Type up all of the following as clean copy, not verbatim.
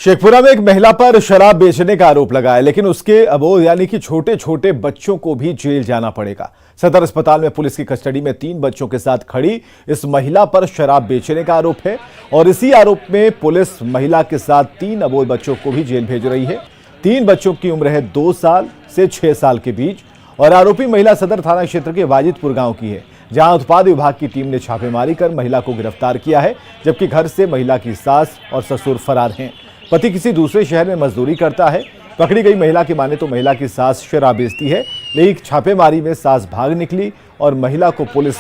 शेखपुरा में एक महिला पर शराब बेचने का आरोप लगा है, लेकिन उसके अबोध यानी कि छोटे छोटे बच्चों को भी जेल जाना पड़ेगा। सदर अस्पताल में पुलिस की कस्टडी में 3 बच्चों के साथ खड़ी इस महिला पर शराब बेचने का आरोप है और इसी आरोप में पुलिस महिला के साथ 3 अबोध बच्चों को भी जेल भेज रही है। 3 बच्चों की उम्र है 2 साल से 6 साल के बीच और आरोपी महिला सदर थाना क्षेत्र के वाजिदपुर गांव की है, जहां उत्पाद विभाग की टीम ने छापेमारी कर महिला को गिरफ्तार किया है, जबकि घर से महिला की सास और ससुर फरार हैं। पति किसी दूसरे शहर में मजदूरी करता है। पकड़ी गई महिला की माने तो महिला की सास शराब बेचती है, लेकिन छापेमारी में सास भाग निकली और महिला को पुलिस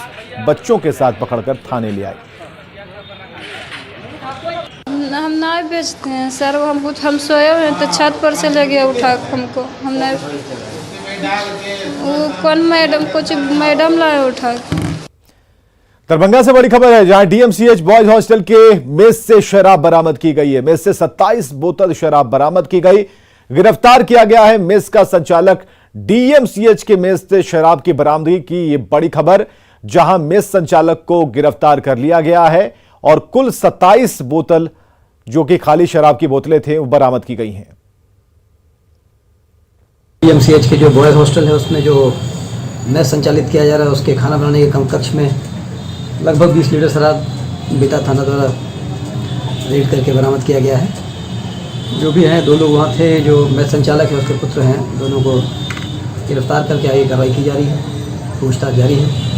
बच्चों के साथ पकड़कर थाने ले आई। हम नहीं बेचते हैं सर, हम सोए हुए हैं तो छत पर से ले गया उठा हमको। हम नहीं, वो कौन मैडम, कुछ मैडम लाए उठा। दरभंगा से बड़ी खबर है, जहां डीएमसीएच बॉयज हॉस्टल के मेस से शराब बरामद की गई है। मेस से 27 बोतल शराब बरामद की गई। गिरफ्तार किया गया है मेस का संचालक। डीएमसीएच के मेस से शराब की बरामदगी की ये बड़ी खबर, जहां मेस संचालक को गिरफ्तार कर लिया गया है और कुल 27 बोतल जो कि खाली शराब की बोतलें थे वो बरामद की गई हैं। डीएमसीएच के जो बॉयज हॉस्टल है उसमें जो मेस संचालित किया जा रहा है, उसके खाना बनाने के कक्ष में लगभग 20 लीटर शराब बीता थाना द्वारा रेड करके बरामद किया गया है। जो भी हैं 2 लोग वहाँ थे, जो मेस संचालक है उसके पुत्र हैं, दोनों को गिरफ्तार करके आगे कार्रवाई की जा रही है, पूछताछ जारी है।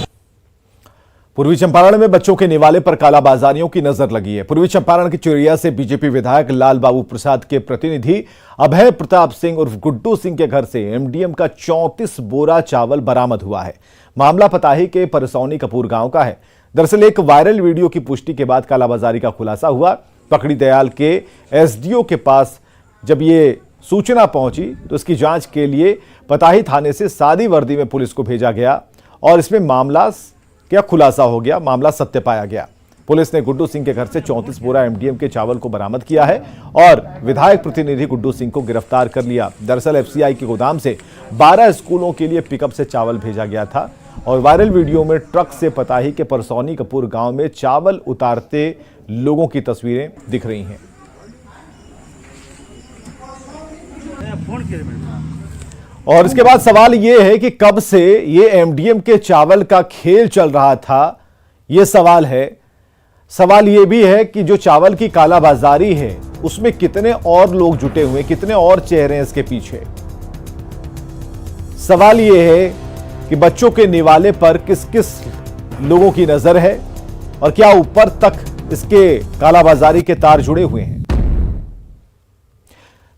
पूर्वी चंपारण में बच्चों के निवाले पर कालाबाजारियों की नजर लगी है। पूर्वी चंपारण के चिड़िया से बीजेपी विधायक लाल बाबू प्रसाद के प्रतिनिधि अभय प्रताप सिंह उर्फ गुड्डू सिंह के घर से एमडीएम का 34 बोरा चावल बरामद हुआ है। मामला पताही के परसौनी कपूर गांव का है। दरअसल एक वायरल वीडियो की पुष्टि के बाद कालाबाजारी का खुलासा हुआ। पकड़ी दयाल के एसडीओ के पास जब ये सूचना पहुंची तो इसकी जांच के लिए पताही थाने से सादी वर्दी में पुलिस को भेजा गया और इसमें मामला क्या खुलासा हो गया, मामला सत्य पाया गया। पुलिस ने गुड्डू सिंह के घर से 34 बोरा एमडीएम के चावल को बरामद किया है और विधायक प्रतिनिधि गुड्डू सिंह को गिरफ्तार कर लिया। दरअसल एफसीआई के गोदाम से 12 स्कूलों के लिए पिकअप से चावल भेजा गया था और वायरल वीडियो में ट्रक से पताही के परसौनी कपूर गांव में चावल उतारते लोगों की तस्वीरें दिख रही हैं। और इसके बाद सवाल यह है कि कब से ये एमडीएम के चावल का खेल चल रहा था, ये सवाल है। सवाल यह भी है कि जो चावल की कालाबाजारी है उसमें कितने और लोग जुटे हुए, कितने और चेहरे हैं इसके पीछे। सवाल यह है कि बच्चों के निवाले पर किस किस लोगों की नजर है और क्या ऊपर तक इसके कालाबाजारी के तार जुड़े हुए हैं।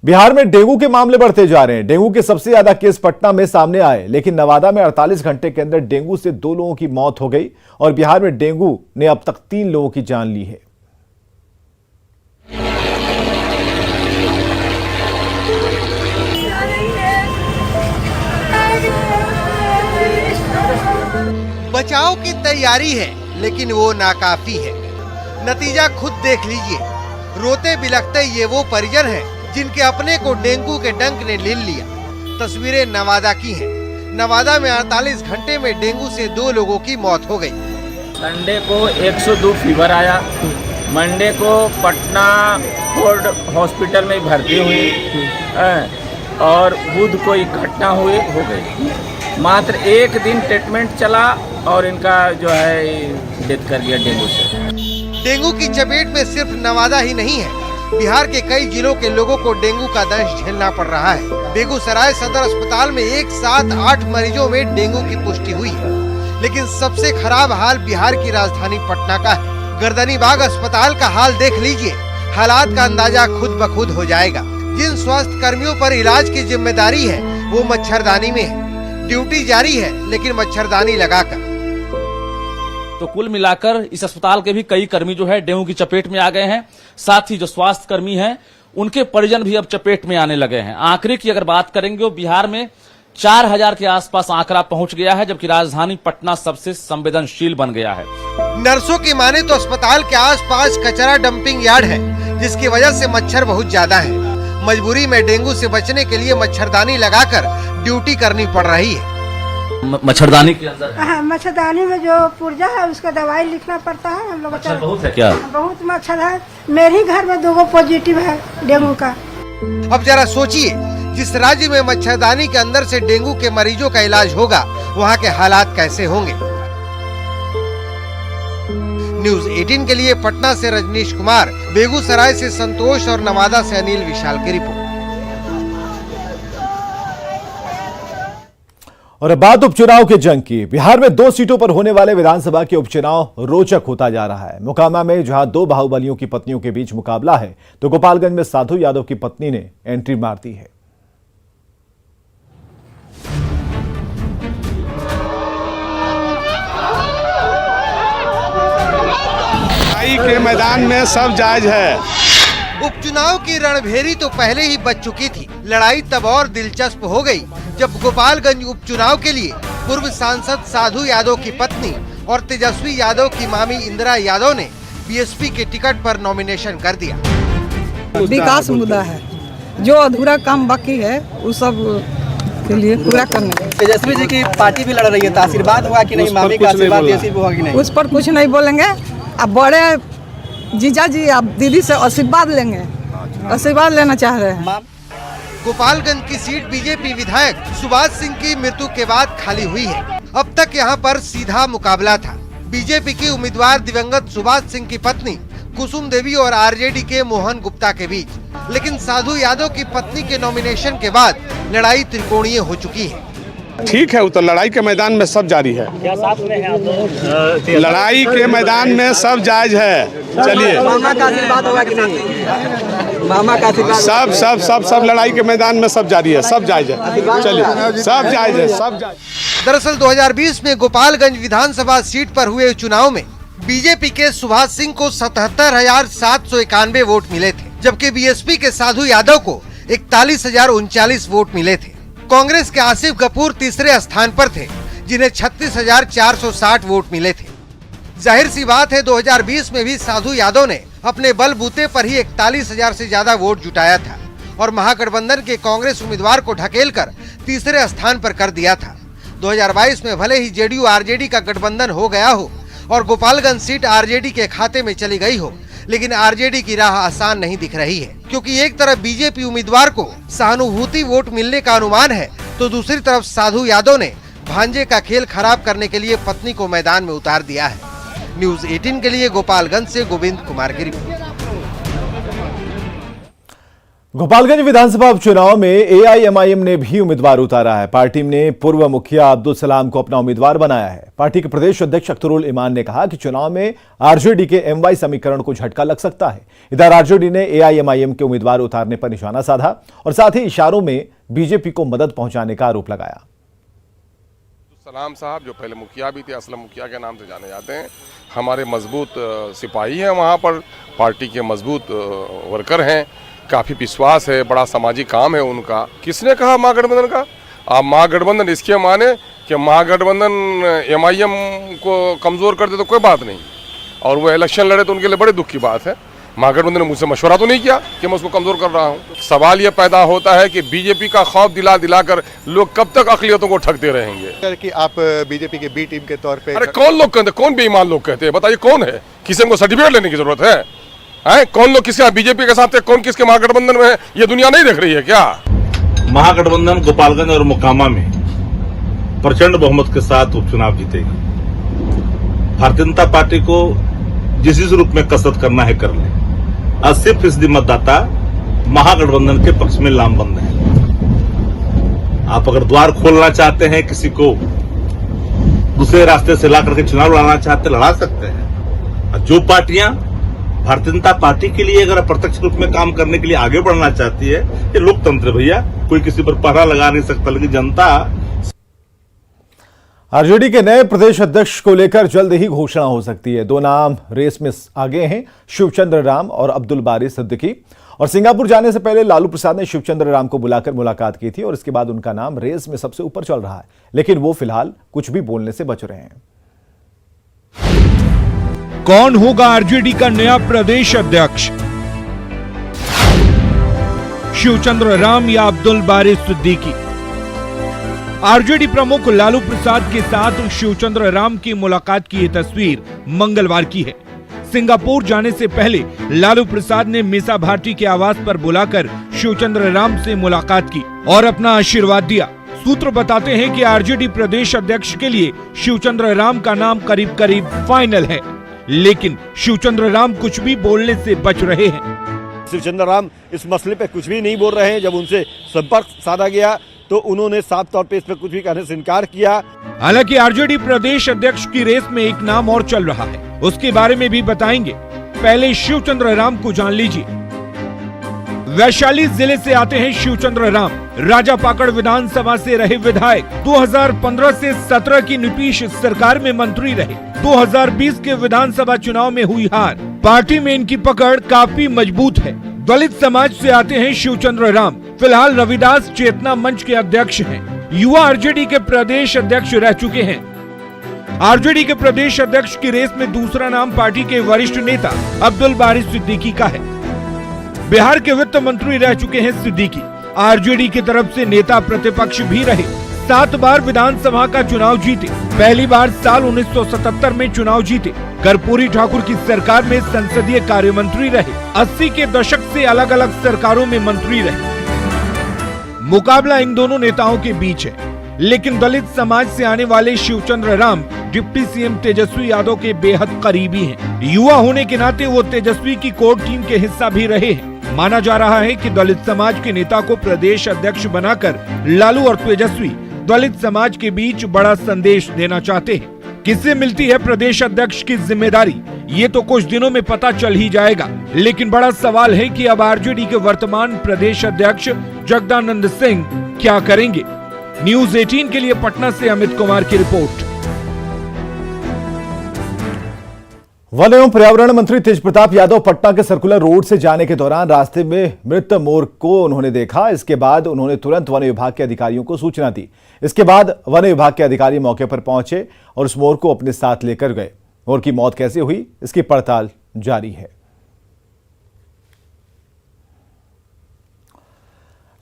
बिहार में डेंगू के मामले बढ़ते जा रहे हैं। डेंगू के सबसे ज्यादा केस पटना में सामने आए, लेकिन नवादा में 48 घंटे के अंदर डेंगू से 2 लोगों की मौत हो गई और बिहार में डेंगू ने अब तक 3 लोगों की जान ली है। बचाव की तैयारी है लेकिन वो नाकाफी है। नतीजा खुद देख लीजिए। रोते बिलखते ये वो परिजन हैं जिनके अपने को डेंगू के डंक ने ले लिया। तस्वीरें नवादा की हैं। नवादा में 48 घंटे में डेंगू से 2 लोगों की मौत हो गई। संडे को 102 फीवर आया, मंडे को पटना फोर्ड हॉस्पिटल में भर्ती हुई और बुध को घटना हो गई। मात्र 1 दिन ट्रीटमेंट चला और इनका जो है डेथ कर गया डेंगू से। डेंगू की चपेट में सिर्फ नवादा ही नहीं है, बिहार के कई जिलों के लोगों को डेंगू का दंश झेलना पड़ रहा है। बेगूसराय सदर अस्पताल में एक साथ 8 मरीजों में डेंगू की पुष्टि हुई है, लेकिन सबसे खराब हाल बिहार की राजधानी पटना का है। गर्दनीबाग अस्पताल का हाल देख लीजिए, हालात का अंदाजा खुद ब खुद हो जाएगा। जिन स्वास्थ्य कर्मियों पर इलाज की जिम्मेदारी है वो मच्छरदानी में है। ड्यूटी जारी है लेकिन मच्छरदानी लगाकर। तो कुल मिलाकर इस अस्पताल के भी कई कर्मी जो है डेंगू की चपेट में आ गए हैं। साथ ही जो स्वास्थ्य कर्मी हैं उनके परिजन भी अब चपेट में आने लगे हैं। आंकड़े की अगर बात करेंगे तो बिहार में 4000 के आसपास आंकड़ा पहुंच गया है, जबकि राजधानी पटना सबसे संवेदनशील बन गया है। नर्सों की माने तो अस्पताल के आसपास कचरा डंपिंग यार्ड है, जिसकी वजह से मच्छर बहुत ज्यादा है। मजबूरी में डेंगू से बचने के लिए मच्छरदानी लगाकर ड्यूटी करनी पड़ रही है। मच्छरदानी के अंदर है। हाँ, मच्छरदानी में जो पुर्जा है उसका दवाई लिखना पड़ता है। हम लोग मच्छर बहुत है क्या? बहुत मच्छर है। मेरे ही घर में 2 पॉजिटिव है डेंगू का। अब जरा सोचिए, जिस राज्य में मच्छरदानी के अंदर से डेंगू के मरीजों का इलाज होगा, वहाँ के हालात कैसे होंगे। न्यूज़ 18 के लिए पटना से रजनीश कुमार, बेगूसराय से संतोष और नवादा से अनिल विशाल की रिपोर्ट। और अब बात उपचुनाव के जंग की। बिहार में 2 सीटों पर होने वाले विधानसभा के उपचुनाव रोचक होता जा रहा है। मोकामा में जहां 2 बाहुबलियों की पत्नियों के बीच मुकाबला है, तो गोपालगंज में साधु यादव की पत्नी ने एंट्री मार दी है। के मैदान में सब जायज है। उपचुनाव की रणभेरी तो पहले ही बच चुकी थी। लड़ाई तब और दिलचस्प हो गई जब गोपालगंज उपचुनाव के लिए पूर्व सांसद साधु यादव की पत्नी और तेजस्वी यादव की मामी इंदिरा यादव ने बीएसपी के टिकट पर नॉमिनेशन कर दिया। विकास मुद्दा है, जो अधूरा काम बाकी है उस सब के लिए पूरा करने। तेजस्वी जी की पार्टी भी लड़ रही है, तो आशीर्वाद हुआ कि नहीं? मामी का आशीर्वाद हुआ कि नहीं? उस पर कुछ नहीं बोलेंगे। अब बड़े जीजा जी अब दीदी से आशीर्वाद लेंगे, आशीर्वाद लेना चाह रहे हैं। गोपालगंज की सीट बीजेपी विधायक सुभाष सिंह की मृत्यु के बाद खाली हुई है। अब तक यहां पर सीधा मुकाबला था बीजेपी की उम्मीदवार दिवंगत सुभाष सिंह की पत्नी कुसुम देवी और आरजेडी के मोहन गुप्ता के बीच, लेकिन साधु यादव की पत्नी के नॉमिनेशन के बाद लड़ाई त्रिकोणीय हो चुकी है। ठीक है, वो तो लड़ाई के मैदान में सब जारी है। लड़ाई के मैदान में सब जायज है। चलिए, मामा का आशीर्वाद होगा कि नहीं? मामा का आशीर्वाद सब सब सब सब लड़ाई के मैदान में सब जारी है, सब जायज है। चलिए, सब जायज है, सब जायज। दरअसल 2020 में गोपालगंज विधानसभा सीट पर हुए चुनाव में बीजेपी के सुभाष सिंह को 77,791 वोट मिले थे, जबकि बीएसपी के साधु यादव को 41,039 वोट मिले थे। कांग्रेस के आसिफ कपूर तीसरे स्थान पर थे, जिन्हें 36,460 वोट मिले थे। जाहिर सी बात है 2020 में भी साधु यादव ने अपने बलबूते पर ही 41,000 से ज्यादा वोट जुटाया था और महागठबंधन के कांग्रेस उम्मीदवार को ढकेलकर तीसरे स्थान पर कर दिया था। 2022 में भले ही जेडीयू आरजेडी का गठबंधन हो गया हो और गोपालगंज सीट आरजेडी के खाते में चली गई हो, लेकिन आरजेडी की राह आसान नहीं दिख रही है, क्योंकि एक तरफ बीजेपी उम्मीदवार को सहानुभूति वोट मिलने का अनुमान है, तो दूसरी तरफ साधु यादव ने भांजे का खेल खराब करने के लिए पत्नी को मैदान में उतार दिया है। न्यूज़ 18 के लिए गोपालगंज से गोविंद कुमार की रिपोर्ट। गोपालगंज विधानसभा उपचुनाव में एआईएमआईएम ने भी उम्मीदवार उतारा है। पार्टी ने पूर्व मुखिया अब्दुल सलाम को अपना उम्मीदवार बनाया है। पार्टी के प्रदेश अध्यक्ष अख्तरुल ईमान ने कहा कि चुनाव में आरजेडी के एमवाई समीकरण को झटका लग सकता है। इधर आरजेडी ने एआईएमआईएम के उम्मीदवार उतारने पर निशाना साधा और साथ ही इशारों में बीजेपी को मदद पहुंचाने का आरोप लगाया। सलाम साहब जो पहले मुखिया भी थे, असलम मुखिया के नाम से जाने जाते हैं, हमारे मजबूत सिपाही हैं, वहाँ पर पार्टी के मजबूत वर्कर हैं, काफ़ी विश्वास है, बड़ा सामाजिक काम है उनका। किसने कहा महागठबंधन का? आप महागठबंधन इसके माने कि महागठबंधन एमआईएम को कमज़ोर कर दे तो कोई बात नहीं, और वो इलेक्शन लड़े तो उनके लिए बड़े दुख की बात है। महागठबंधन ने मुझसे मशवरा तो नहीं किया कि मैं उसको कमज़ोर कर रहा हूँ। सवाल ये पैदा होता है कि बीजेपी का खौफ दिलाकर लोग कब तक अक़लियतों को ठगते रहेंगे कि आप बीजेपी के बी टीम के तौर पे। अरे कौन लोग कहते, कौन बेईमान लोग कहते हैं, बताइए कौन है? किसी को सर्टिफिकेट लेने की जरूरत है? कौन लोग किसके बीजेपी के साथ है, कौन किसके महागठबंधन में है, ये दुनिया नहीं देख रही है क्या? महागठबंधन गोपालगंज और मोकामा में प्रचंड बहुमत के साथ उपचुनाव जीतेगी। भारतीय जनता पार्टी को जिस रूप में कसरत करना है कर ले। 80% मतदाता महागठबंधन के पक्ष में लामबंद है। आप अगर द्वार खोलना चाहते हैं, किसी को दूसरे रास्ते से ला करके चुनाव लड़ना चाहते, लड़ा सकते हैं। जो पार्टियां भारतीय जनता पार्टी के लिए अगर प्रत्यक्ष रूप में काम करने के लिए आगे बढ़ना चाहती है, ये लोकतंत्र भैया, कोई किसी पर पहरा लगा नहीं सकता, लेकिन जनता। आरजेडी के नए प्रदेश अध्यक्ष को लेकर जल्द ही घोषणा हो सकती है। 2 नाम रेस में आगे हैं, शिवचंद्र राम और अब्दुल बारी सिद्दीकी। और सिंगापुर जाने से पहले लालू प्रसाद ने शिवचंद्र राम को बुलाकर मुलाकात की थी और इसके बाद उनका नाम रेस में सबसे ऊपर चल रहा है, लेकिन वो फिलहाल कुछ भी बोलने से बच रहे हैं। कौन होगा आरजेडी का नया प्रदेश अध्यक्ष? शिवचंद्र राम या अब्दुल बारी सिद्दीकी? आरजेडी प्रमुख लालू प्रसाद के साथ शिवचंद्र राम की मुलाकात की ये तस्वीर मंगलवार की है। सिंगापुर जाने से पहले लालू प्रसाद ने मीसा भारती के आवास पर बुलाकर शिवचंद्र राम से मुलाकात की और अपना आशीर्वाद दिया। सूत्र बताते हैं कि आरजेडी प्रदेश अध्यक्ष के लिए शिवचंद्र राम का नाम करीब करीब फाइनल है, लेकिन शिवचंद्र राम कुछ भी बोलने से बच रहे हैं। शिवचंद्र राम इस मसले पे कुछ भी नहीं बोल रहे हैं। जब उनसे संपर्क साधा गया तो उन्होंने साफ तौर पे इस पे कुछ भी कहने से इनकार किया। हालांकि आरजेडी प्रदेश अध्यक्ष की रेस में एक नाम और चल रहा है, उसके बारे में भी बताएंगे। पहले शिवचंद्र राम को जान लीजिए। वैशाली जिले से आते हैं शिवचंद्र राम। राजा पाकड़ विधानसभा से रहे विधायक। 2015 से 17 की नीतीश सरकार में मंत्री रहे। 2020 के विधानसभा चुनाव में हुई हार। पार्टी में इनकी पकड़ काफी मजबूत है। दलित समाज से आते हैं शिवचंद्र राम। फिलहाल रविदास चेतना मंच के अध्यक्ष हैं। युवा आरजेडी के प्रदेश अध्यक्ष रह चुके हैं। आरजेडी के प्रदेश अध्यक्ष की रेस में दूसरा नाम पार्टी के वरिष्ठ नेता अब्दुल बारी सिद्दीकी का है। बिहार के वित्त मंत्री रह चुके हैं सिद्दीकी। आरजेडी की तरफ से नेता प्रतिपक्ष भी रहे। 7 बार विधानसभा का चुनाव जीते। पहली बार साल 1977 में चुनाव जीते। कर्पूरी ठाकुर की सरकार में संसदीय कार्य मंत्री रहे। 80 के दशक से अलग अलग सरकारों में मंत्री रहे। मुकाबला इन दोनों नेताओं के बीच है, लेकिन दलित समाज से आने वाले शिवचंद्र राम डिप्टी सीएम तेजस्वी यादव के बेहद करीबी हैं। युवा होने के नाते वो तेजस्वी की कोर टीम के हिस्सा भी रहे हैं। माना जा रहा है कि दलित समाज के नेता को प्रदेश अध्यक्ष बनाकर लालू और तेजस्वी दलित समाज के बीच बड़ा संदेश देना चाहते हैं। किससे मिलती है प्रदेश अध्यक्ष की जिम्मेदारी, ये तो कुछ दिनों में पता चल ही जाएगा। लेकिन बड़ा सवाल है कि अब आरजेडी के वर्तमान प्रदेश अध्यक्ष जगदानंद सिंह क्या करेंगे। न्यूज 18 के लिए पटना से अमित कुमार की रिपोर्ट। वन एवं पर्यावरण मंत्री तेज प्रताप यादव पटना के सर्कुलर रोड से जाने के दौरान रास्ते में मृत मोर को उन्होंने देखा। इसके बाद उन्होंने तुरंत वन विभाग के अधिकारियों को सूचना दी। इसके बाद वन विभाग के अधिकारी मौके पर पहुंचे और उस मोर को अपने साथ लेकर गए। मोर की मौत कैसे हुई, इसकी पड़ताल जारी है।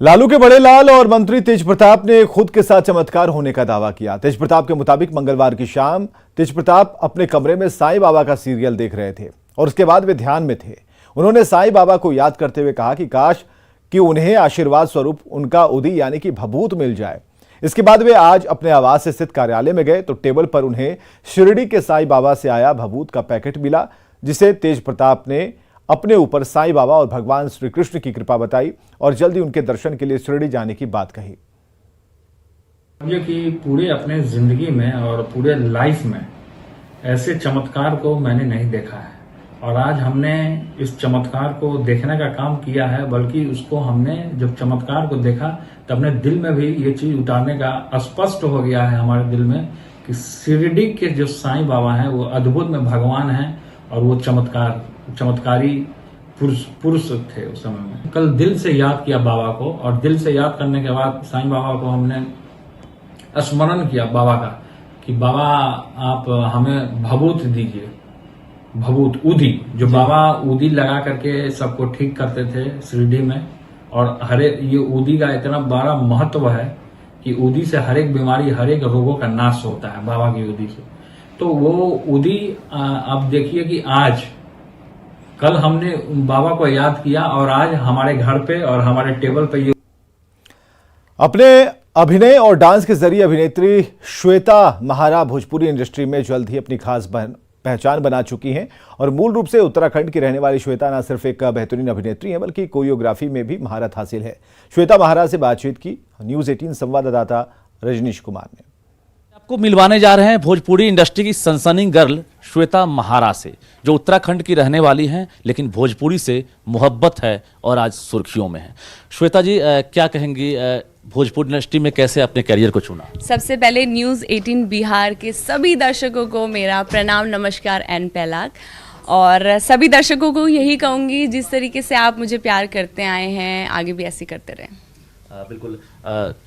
लालू के बड़े लाल और मंत्री तेज प्रताप ने खुद के साथ चमत्कार होने का दावा किया। तेज प्रताप के मुताबिक मंगलवार की शाम तेज प्रताप अपने कमरे में साईं बाबा का सीरियल देख रहे थे और उसके बाद वे ध्यान में थे। उन्होंने साईं बाबा को याद करते हुए कहा कि काश कि उन्हें आशीर्वाद स्वरूप उनका उदी यानी कि भभूत मिल जाए। इसके बाद वे आज अपने आवास स्थित कार्यालय में गए तो टेबल पर उन्हें शिरडी के साईं बाबा से आया भभूत का पैकेट मिला, जिसे तेज प्रताप ने अपने ऊपर साईं बाबा और भगवान श्री कृष्ण की कृपा बताई और जल्दी उनके दर्शन के लिए शिरडी जाने की बात कही। कि पूरे अपने जिंदगी में और पूरे लाइफ में ऐसे चमत्कार को मैंने नहीं देखा है और आज हमने इस चमत्कार को देखने का काम किया है। बल्कि उसको हमने जब चमत्कार को देखा तो अपने दिल में भी ये चीज उतारने का स्पष्ट हो गया है हमारे दिल में कि शिरडी के जो साईं बाबा हैं वो अद्भुत में भगवान हैं और वो चमत्कारी पुरुष थे उस समय में। कल दिल से याद किया बाबा को और दिल से याद करने के बाद साईं बाबा को हमने स्मरण किया बाबा का कि बाबा आप हमें भभूत दीजिए, भभूत उदी, जो बाबा उदी लगा करके सबको ठीक करते थे शिरडी में। और ये उदी का इतना बड़ा महत्व है कि उदी से हर एक बीमारी हर एक रोगों का नाश होता है बाबा की उदी से। तो वो उदी अब देखिए कि आज कल हमने बाबा को याद किया और आज हमारे घर पे और हमारे टेबल पे ये अपने अभिनय और डांस के जरिए अभिनेत्री श्वेता महारा भोजपुरी इंडस्ट्री में जल्द ही अपनी खास पहचान बना चुकी हैं और मूल रूप से उत्तराखंड की रहने वाली श्वेता न सिर्फ एक बेहतरीन अभिनेत्री हैं बल्कि कोरियोग्राफी में भी महारत हासिल है। श्वेता महारा से बातचीत की न्यूज 18 संवाददाता रजनीश कुमार ने। आपको मिलवाने जा रहे हैं भोजपुरी इंडस्ट्री की सनसनी गर्ल श्वेता महारा से, जो उत्तराखंड की रहने वाली हैं लेकिन भोजपुरी से मोहब्बत है और आज सुर्खियों में है। श्वेता जी क्या कहेंगी, भोजपुरी इंडस्ट्री में कैसे अपने करियर को चुना? सबसे पहले न्यूज़ 18 बिहार के सभी दर्शकों को मेरा प्रणाम, नमस्कार एंड पहलाग। और सभी दर्शकों को यही कहूँगी जिस तरीके से आप मुझे प्यार करते आए हैं आगे भी ऐसे करते रहें। बिल्कुल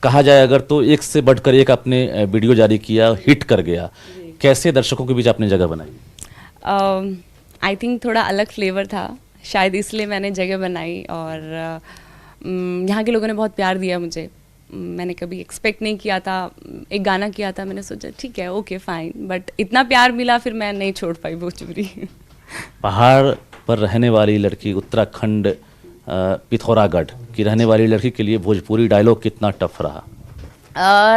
कहा जाए अगर तो एक से बढ़कर एक आपने वीडियो जारी किया, हिट कर गया। कैसे दर्शकों के बीच आपने जगह बनाई? आई थिंक थोड़ा अलग फ्लेवर था, शायद इसलिए मैंने जगह बनाई और यहाँ के लोगों ने बहुत प्यार दिया मुझे मैंने कभी एक्सपेक्ट नहीं किया था। एक गाना किया था, मैंने सोचा ठीक है, ओके फाइन, बट इतना प्यार मिला फिर मैं नहीं छोड़ पाई भोजपुरी। पहाड़ पर रहने वाली लड़की, उत्तराखंड पिथौरागढ़ की रहने वाली लड़की के लिए भोजपुरी डायलॉग कितना टफ रहा?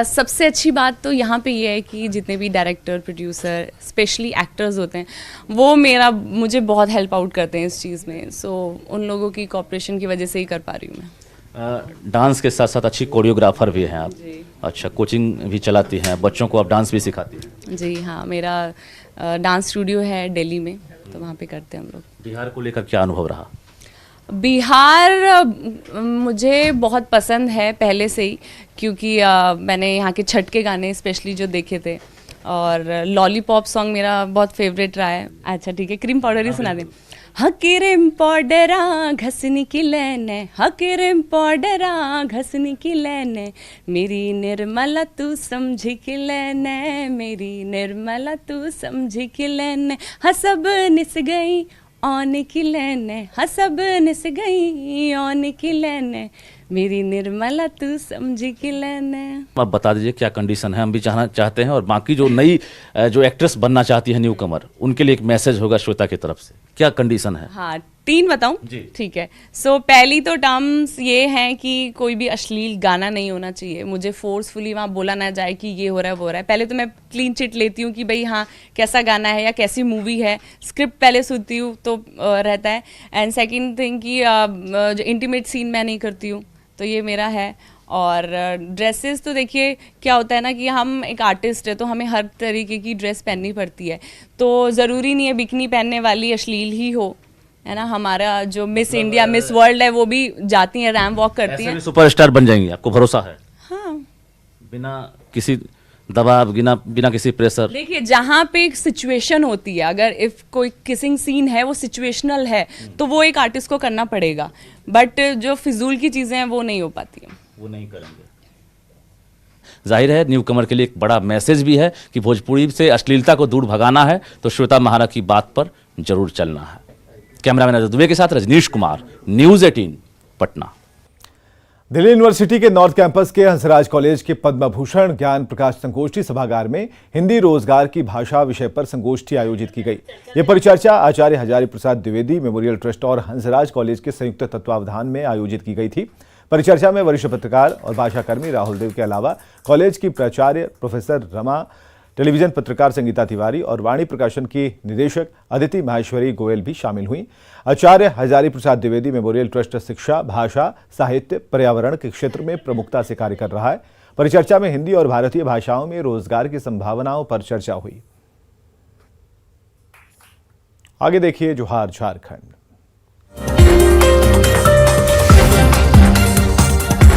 सबसे अच्छी बात तो यहाँ पे ये है कि जितने भी डायरेक्टर, प्रोड्यूसर, स्पेशली एक्टर्स होते हैं, वो मुझे बहुत हेल्प आउट करते हैं इस चीज़ में। सो उन लोगों की कोऑपरेशन की वजह से ही कर पा रही हूँ मैं। डांस के साथ साथ अच्छी कोरियोग्राफर भी हैं आप। अच्छा, कोचिंग भी चलाती हैं, बच्चों को आप डांस भी सिखाती हैं? जी हाँ, मेरा डांस स्टूडियो है दिल्ली में, तो वहाँ पे करते हैं हम लोग। बिहार को लेकर क्या अनुभव रहा? बिहार मुझे बहुत पसंद है पहले से ही, क्योंकि मैंने यहाँ के छठ के गाने स्पेशली जो देखे थे, और लॉलीपॉप सॉन्ग मेरा बहुत फेवरेट रहा है। अच्छा ठीक है, क्रीम पाउडर ही सुना दें। हाँ क्रीम पाउडरा घसनी की लेने, हाँ क्रीम पाउडरा घसनी की लेने, मेरी निर्मला तू समझी की लेने, मेरी निर्मला तू समझी की लेने, हाँ सब निस गई आने की लेने, हाँ सब निस गई आने की लेने, मेरी निर्मला तू समझी की लेने। आप बता दीजिए क्या कंडीशन है, हम भी चाहते हैं, और बाकी जो नई जो एक्ट्रेस बनना चाहती है, न्यू कमर, उनके लिए एक मैसेज होगा श्वेता की तरफ से, क्या कंडीशन है? हाँ 3 बताऊं? ठीक है। सो पहली तो टर्म्स ये हैं कि कोई भी अश्लील गाना नहीं होना चाहिए, मुझे फोर्सफुली वहाँ बोला ना जाए कि ये हो रहा है वो हो रहा है। पहले तो मैं क्लीन चिट लेती हूँ कि भाई हाँ कैसा गाना है या कैसी मूवी है, स्क्रिप्ट पहले सुनती हूँ तो रहता है। एंड सेकेंड थिंग कि जो इंटीमेट सीन मैं नहीं करती हूँ, तो ये मेरा है। और ड्रेसेस तो देखिए क्या होता है ना कि हम एक आर्टिस्ट है, तो हमें हर तरीके की ड्रेस पहननी पड़ती है, तो ज़रूरी नहीं है बिकनी पहनने वाली अश्लील ही हो, है ना। हमारा जो मिस इंडिया, मिस वर्ल्ड है, वो भी जाती हैं, रैम वॉक करती हैं, सुपरस्टार बन जाएंगी, आपको भरोसा है? हाँ, बिना किसी दबाव, बिना किसी प्रेशर। देखिए जहाँ पे एक सिचुएशन होती है, अगर इफ कोई किसिंग सीन है वो सिचुएशनल है, तो वो एक आर्टिस्ट को करना पड़ेगा, बट जो फिजूल की चीज़ें हैं वो नहीं हो पाती हैं, वो नहीं करेंगे। जाहिर है न्यू कमर के लिए एक बड़ा मैसेज भी है कि भोजपुरी से अश्लीलता को दूर भगाना है तो श्वेता महारा की बात पर जरूर चलना है। कैमरामैन अजय दुबे के साथ रजनीश कुमार, न्यूज़ 18 पटना। दिल्ली यूनिवर्सिटी के नॉर्थ कैंपस के हंसराज कॉलेज के पद्म भूषण ज्ञान प्रकाश संगोष्ठी सभागार में हिंदी रोजगार की भाषा विषय पर संगोष्ठी आयोजित की गई। ये परिचर्चा आचार्य हजारी प्रसाद द्विवेदी मेमोरियल ट्रस्ट और हंसराज कॉलेज के संयुक्त तत्वावधान में आयोजित की गई थी। परिचर्चा में वरिष्ठ पत्रकार और भाषाकर्मी राहुल देव के अलावा कॉलेज की प्राचार्य प्रोफेसर रमा, टेलीविजन पत्रकार संगीता तिवारी और वाणी प्रकाशन की निदेशक अदिति माहेश्वरी गोयल भी शामिल हुई। आचार्य हजारी प्रसाद द्विवेदी मेमोरियल ट्रस्ट शिक्षा, भाषा, साहित्य, पर्यावरण के क्षेत्र में प्रमुखता से कार्य कर रहा है। परिचर्चा में हिंदी और भारतीय भाषाओं में रोजगार की संभावनाओं पर चर्चा हुई। आगे देखिए जोहार झारखंड।